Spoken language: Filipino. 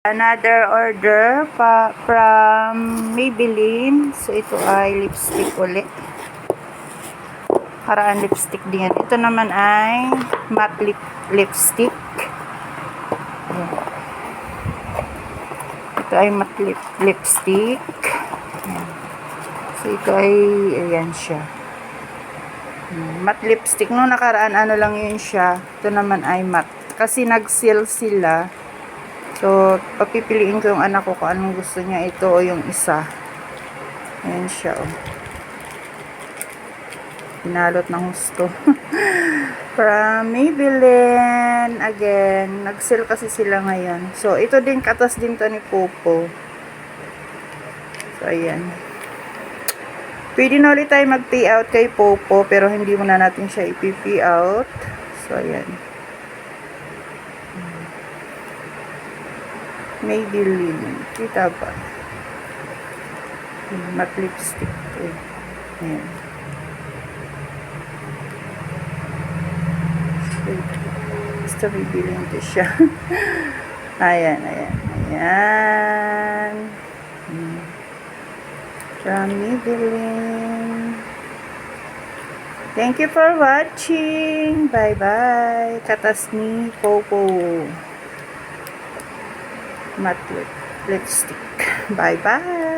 Another order from Maybelline. So, ito ay lipstick ulit. Paraan lipstick din yan. Ito naman ay matte lipstick. Ayan. Ito ay matte lipstick. Ayan. So, ito ay, ayan siya. Matte lipstick. Nung nakaraan, ano lang yun siya. Ito naman ay matte. Kasi nag-seal sila. So, papipiliin ko yung anak ko kung anong gusto niya, ito o yung isa. Ayan siya, oh. Pinalot ng gusto. From Maybelline. Again, nag-sale kasi sila ngayon. So, ito din, katas din to ni Popo. So, ayan. Pwede na ulit tayo mag-pay out kay Popo, pero hindi muna natin siya ipipay out. So, ayan. Maybelline. Kita ba? Matte lipstick. Ayan. Basta Maybelline ito siya. Ayan, ayan. Ayan. From Maybelline. Thank you for watching. Bye-bye. Katas ni Popo. Matte lipstick. Bye-bye.